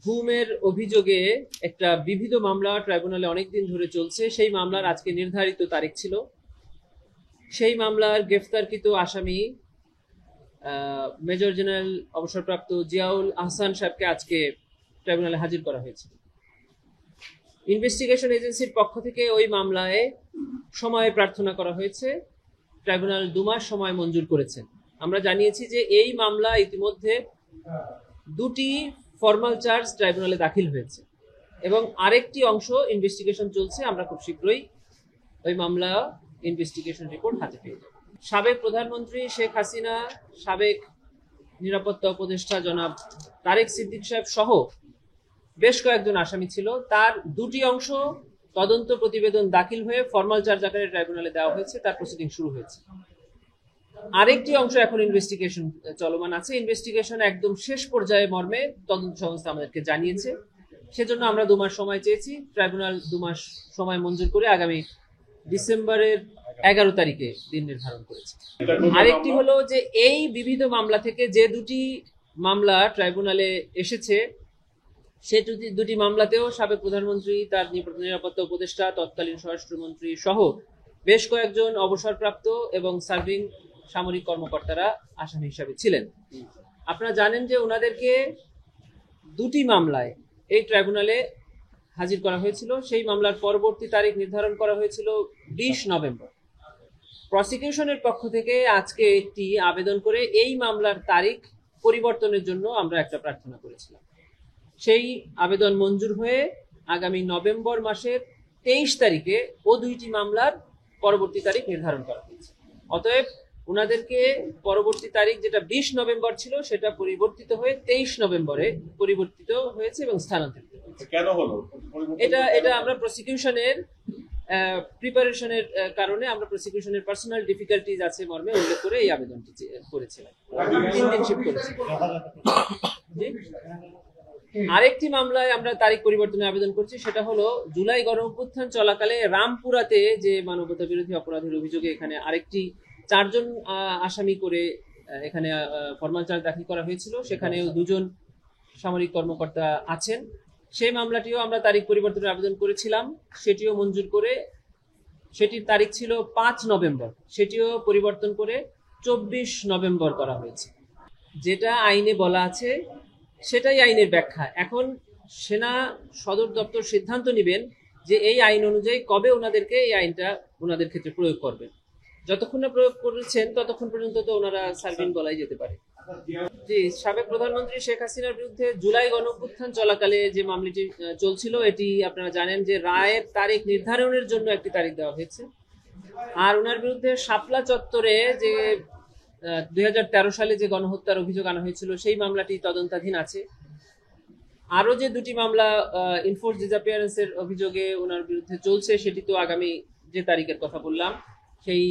গুমের অভিযোগে একটা বিবিধ মামলা ট্রাইব্যুনালে অনেকদিন ধরে চলছে। সেই মামলার আজকে নির্ধারিত তারিখ ছিল। সেই মামলার গ্রেফতারকৃত আসামি মেজর জেনারেল অবসরপ্রাপ্ত জিয়াউল আহসান সাহেবকে আজকে ট্রাইব্যুনালে হাজির করা হয়েছে। ইনভেস্টিগেশন এজেন্সির পক্ষ থেকে ওই মামলায় সময় প্রার্থনা করা হয়েছে। ট্রাইব্যুনাল 2 মাস সময় মঞ্জুর করেছেন। আমরা জানিয়েছি যে এই মামলা ইতিমধ্যে 2টি ফর্মাল চার্জ ট্রাইব্যুনালে দাখিল হয়েছে এবং আরেকটি অংশ ইনভেস্টিগেশন চলছে। আমরা খুব শীঘ্রই ওই মামলা ইনভেস্টিগেশন রিপোর্ট হাতে পেয়ে যাব। সাবেক প্রধানমন্ত্রী শেখ হাসিনা, সাবেক নিরাপত্তা উপদেষ্টা জনাব তারেক সিদ্দিক সাহেব সহ বেশ কয়েকজন আসামি ছিল। তার 2টি অংশ তদন্ত প্রতিবেদন দাখিল হয়ে ফর্মাল চার্জ আকারে ট্রাইব্যুনালে দেওয়া হয়েছে, তার প্রসিডিং শুরু হয়েছে। আরেকটি অংশ এখন ইনভেস্টিগেশন চলমান আছে। ইনভেস্টিগেশন একদম শেষ পর্যায়ে মর্মে তদন্ত সংস্থা আমাদেরকে জানিয়েছে। সেজন্য আমরা 2 মাস সময় চেয়েছি। ট্রাইব্যুনাল 2 মাস সময় মঞ্জুর করে আগামী ডিসেম্বরের 11 তারিখে দিন নির্ধারণ করেছে। আরেকটি হলো যে এই বিবিধ মামলা থেকে যে 2টি মামলা ট্রাইব্যুনালে এসেছে, সে 2টি মামলাতেও সাবেক প্রধানমন্ত্রী, তার নিরাপত্তা উপদেষ্টা, তৎকালীন স্বরাষ্ট্রমন্ত্রী সহ বেশ কয়েকজন অবসরপ্রাপ্ত এবং সার্ভিং সামরিক কর্মকর্তারা আসামি হিসাবে ছিলেন। আপনারা জানেন যে ওনাদেরকে 2টি মামলায় এই ট্রাইব্যুনালে হাজির করা হয়েছিল। সেই মামলার পরবর্তী তারিখ নির্ধারণ করা হয়েছিল 20 নভেম্বর। প্রসিকিউশনের পক্ষ থেকে আজকে একটি আবেদন করে এই মামলার তারিখ পরিবর্তনের জন্য আমরা একটা প্রার্থনা করেছিলাম। সেই আবেদন মঞ্জুর হয়ে আগামী নভেম্বর মাসের 23 তারিখে ও 2টি মামলার পরবর্তী তারিখ নির্ধারণ করা হয়েছে। অতএব ওনাদেরকে পরবর্তী তারিখ যেটা 20 নভেম্বর ছিল সেটা পরিবর্তিত হয়ে 23 নভেম্বরে পরিবর্তিত হয়েছে এবং স্থানান্তরিত হয়েছে। কেন হলো এটা আমরা প্রসিকিউশনের প্রিপারেশনের কারণে, আমরা প্রসিকিউশনের পার্সোনাল ডিফিকাল্টিজ আছে মর্মে উল্লেখ করে এই আবেদনটি করেছিলাম। 3 দিন শিফট করেছি। আরেকটি মামলায় আমরা তারিখ পরিবর্তনের আবেদন করছি। সেটা হলো জুলাই গণঅভ্যুত্থান চলাকালে রামপুরাতে যে মানবতা বিরোধী অপরাধের অভিযোগে এখানে আরেকটি 4 জন আসামি করে এখানে ফর্মাল চার্জ দাখিল করা হয়েছিল। সেখানেও 2 জন সামরিক কর্মকর্তা আছেন। সেই মামলাটিও আমরা তারিখ পরিবর্তনের আবেদন করেছিলাম, সেটিও মঞ্জুর করে সেটির তারিখ ছিল 5 নভেম্বর, সেটিও পরিবর্তন করে 24 নভেম্বর করা হয়েছে। যেটা আইনে বলা আছে সেটাই আইনের ব্যাখ্যা। এখন সেনা সদর দপ্তর সিদ্ধান্ত নেবেন যে এই আইন অনুযায়ী কবে ওনাদেরকে এই আইনটা ওনাদের ক্ষেত্রে প্রয়োগ করবেন। যতক্ষণ না প্রয়োগ করেছেন ততক্ষণ পর্যন্ত তো ওনারা সার্ভিং বলাই যেতে পারে। জি, সাবেক প্রধানমন্ত্রী শেখ হাসিনার বিরুদ্ধে জুলাই গণঅভ্যুত্থান চলাকালে যে মামলাটি চলছিল, এটি আপনারা জানেন যে রায়ের তারিখ নির্ধারণের জন্য একটি তারিখ দেওয়া হয়েছে। আর ওনার বিরুদ্ধে শাপলা চত্বরে যে 2013 সালে যে গণহত্যার অভিযোগ আনা হয়েছিল সেই মামলাটি তদন্তাধীন আছে। আরো যে 2টি মামলা ইনফোর্স ডিসঅ্যাপিয়ারেন্সের অভিযোগে ওনার বিরুদ্ধে চলছে, সেটি তো আগামী যে তারিখের কথা বললাম সেই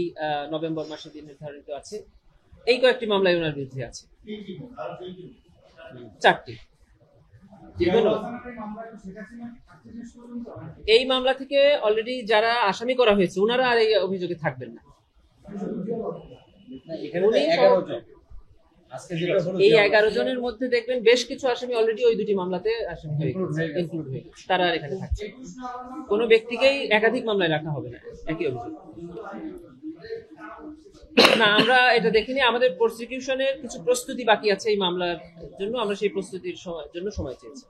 নভেম্বর মাসে দিন নির্ধারিত আছে। এই কয়েকটি মামলায় ওনার বিরুদ্ধে আছে 4টি। এই মামলা থেকে অলরেডি যারা আসামি করা হয়েছে ওনারা আর এই অভিযোগে থাকবেন না। এই 11 জনের মধ্যে দেখবেন বেশ কিছু আসামি অলরেডি ওই 2টি মামলাতে আসামি হয়ে গেছে, ইনক্লুড হয়ে গেছে। তারা আর এখানে থাকছে। কোনো ব্যক্তিকেই একাধিক মামলায় রাখা হবে না একই অভিযোগ। না, আমরা এটা দেখিনি। আমাদের প্রসিকিউশনের কিছু প্রস্তুতি বাকি আছে এই মামলার জন্য, আমরা সেই প্রস্তুতির জন্য সময় চেয়েছি।